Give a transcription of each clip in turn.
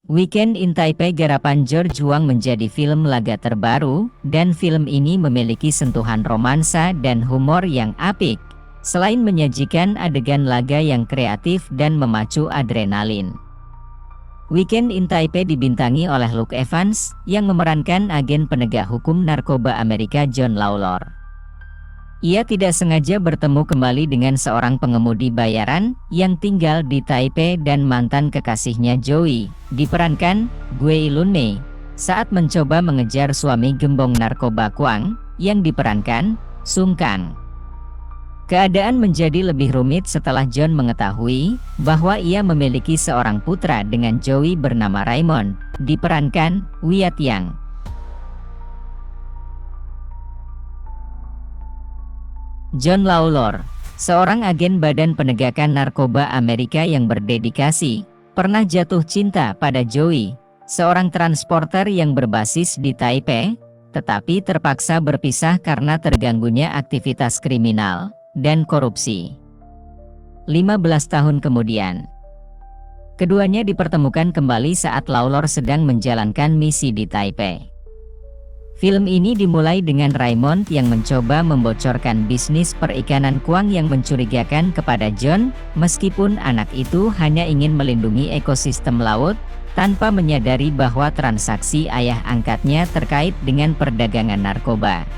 Weekend in Taipei garapan George Huang menjadi film laga terbaru, dan film ini memiliki sentuhan romansa dan humor yang apik, selain menyajikan adegan laga yang kreatif dan memacu adrenalin. Weekend in Taipei dibintangi oleh Luke Evans, yang memerankan agen penegak hukum narkoba Amerika John Lawlor. Ia tidak sengaja bertemu kembali dengan seorang pengemudi bayaran yang tinggal di Taipei dan mantan kekasihnya Joey, diperankan Gue Lunmei, saat mencoba mengejar suami gembong narkoba Kwang, yang diperankan Sung Kang. Keadaan menjadi lebih rumit setelah John mengetahui bahwa ia memiliki seorang putra dengan Joey bernama Raymond, diperankan Wyatt Yang. John Lawlor, seorang agen Badan Penegakan Narkoba Amerika yang berdedikasi, pernah jatuh cinta pada Joey, seorang transporter yang berbasis di Taipei, tetapi terpaksa berpisah karena terganggunya aktivitas kriminal dan korupsi. 15 tahun kemudian, keduanya dipertemukan kembali saat Lawlor sedang menjalankan misi di Taipei. Film ini dimulai dengan Raymond yang mencoba membocorkan bisnis perikanan Kwang yang mencurigakan kepada John, meskipun anak itu hanya ingin melindungi ekosistem laut, tanpa menyadari bahwa transaksi ayah angkatnya terkait dengan perdagangan narkoba.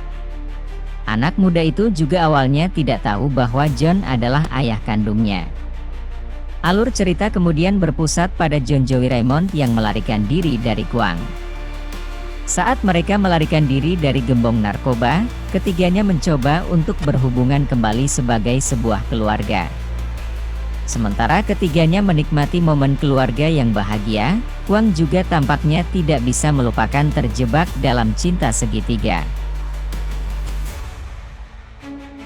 Anak muda itu juga awalnya tidak tahu bahwa John adalah ayah kandungnya. Alur cerita kemudian berpusat pada John Joey Raymond yang melarikan diri dari Kwang. Saat mereka melarikan diri dari gembong narkoba, ketiganya mencoba untuk berhubungan kembali sebagai sebuah keluarga. Sementara ketiganya menikmati momen keluarga yang bahagia, Kwang juga tampaknya tidak bisa melupakan terjebak dalam cinta segitiga.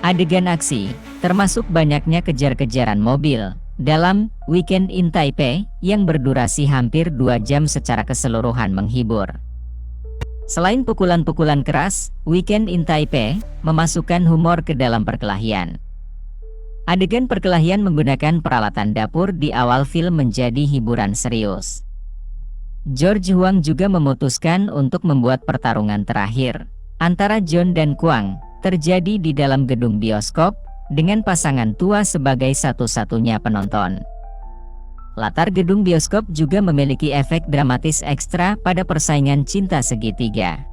Adegan aksi, termasuk banyaknya kejar-kejaran mobil, dalam Weekend in Taipei, yang berdurasi hampir 2 jam secara keseluruhan menghibur. Selain pukulan-pukulan keras, Weekend in Taipei memasukkan humor ke dalam perkelahian. Adegan perkelahian menggunakan peralatan dapur di awal film menjadi hiburan serius. George Huang juga memutuskan untuk membuat pertarungan terakhir antara John dan Kwang terjadi di dalam gedung bioskop, dengan pasangan tua sebagai satu-satunya penonton. Latar gedung bioskop juga memiliki efek dramatis ekstra pada persaingan cinta segitiga.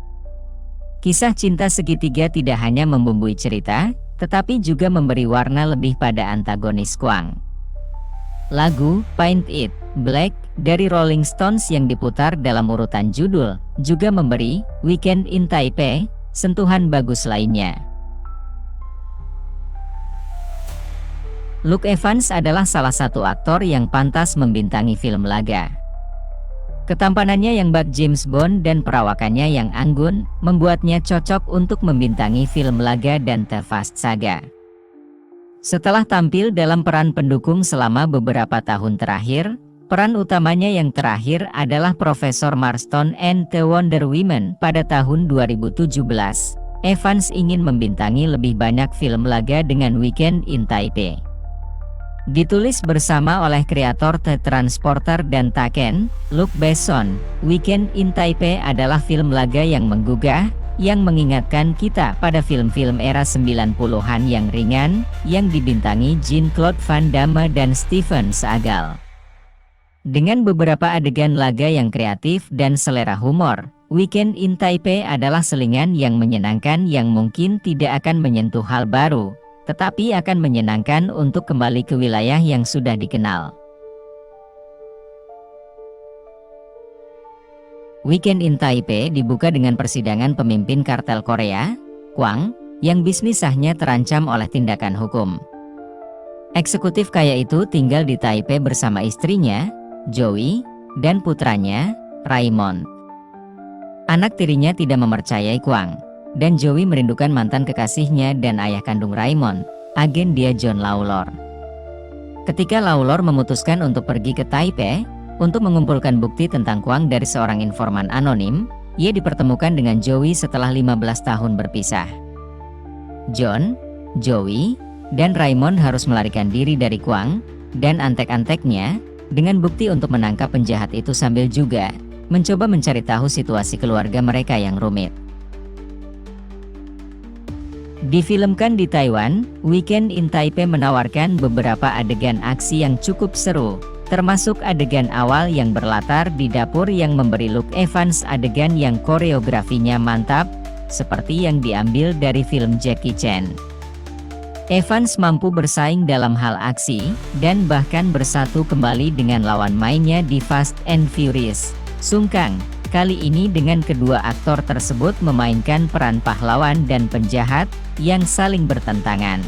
Kisah cinta segitiga tidak hanya membumbui cerita, tetapi juga memberi warna lebih pada antagonis Kwang. Lagu Paint It Black dari Rolling Stones yang diputar dalam urutan judul juga memberi Weekend in Taipei sentuhan bagus lainnya. Luke Evans adalah salah satu aktor yang pantas membintangi film laga. Ketampanannya yang bak James Bond dan perawakannya yang anggun, membuatnya cocok untuk membintangi film laga dan The Fast Saga. Setelah tampil dalam peran pendukung selama beberapa tahun terakhir, peran utamanya yang terakhir adalah Profesor Marston and the Wonder Woman pada tahun 2017. Evans ingin membintangi lebih banyak film laga dengan Weekend in Taipei. Ditulis bersama oleh kreator The Transporter dan Taken, Luc Besson, Weekend in Taipei adalah film laga yang menggugah, yang mengingatkan kita pada film-film era 90-an yang ringan, yang dibintangi Jean-Claude Van Damme dan Steven Seagal. Dengan beberapa adegan laga yang kreatif dan selera humor, Weekend in Taipei adalah selingan yang menyenangkan yang mungkin tidak akan menyentuh hal baru, tetapi akan menyenangkan untuk kembali ke wilayah yang sudah dikenal. Weekend in Taipei dibuka dengan persidangan pemimpin kartel Korea, Kwang, yang bisnis sahnya terancam oleh tindakan hukum. Eksekutif kaya itu tinggal di Taipei bersama istrinya, Joey, dan putranya, Raymond. Anak tirinya tidak mempercayai Kwang, dan Joey merindukan mantan kekasihnya dan ayah kandung Raymond, agen dia John Lawlor. Ketika Lawlor memutuskan untuk pergi ke Taipei, untuk mengumpulkan bukti tentang Kwang dari seorang informan anonim, ia dipertemukan dengan Joey setelah 15 tahun berpisah. John, Joey, dan Raymond harus melarikan diri dari Kwang, dan antek-anteknya, dengan bukti untuk menangkap penjahat itu sambil juga mencoba mencari tahu situasi keluarga mereka yang rumit. Difilmkan di Taiwan, Weekend in Taipei menawarkan beberapa adegan aksi yang cukup seru, termasuk adegan awal yang berlatar di dapur yang memberi Luke Evans adegan yang koreografinya mantap, seperti yang diambil dari film Jackie Chan. Evans mampu bersaing dalam hal aksi, dan bahkan bersatu kembali dengan lawan mainnya di Fast and Furious, Sung Kang. Kali ini dengan kedua aktor tersebut memainkan peran pahlawan dan penjahat yang saling bertentangan.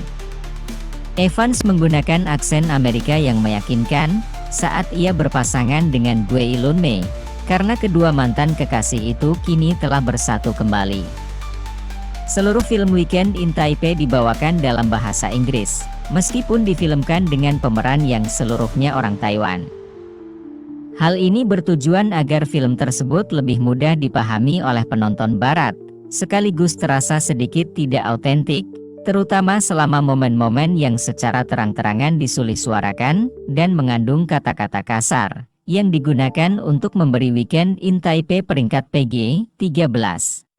Evans menggunakan aksen Amerika yang meyakinkan saat ia berpasangan dengan Gue Ilun Mei, karena kedua mantan kekasih itu kini telah bersatu kembali. Seluruh film Weekend in Taipei dibawakan dalam bahasa Inggris, meskipun difilmkan dengan pemeran yang seluruhnya orang Taiwan. Hal ini bertujuan agar film tersebut lebih mudah dipahami oleh penonton barat, sekaligus terasa sedikit tidak autentik, terutama selama momen-momen yang secara terang-terangan disulis-suarakan dan mengandung kata-kata kasar, yang digunakan untuk memberi Weekend in Taipei peringkat PG-13.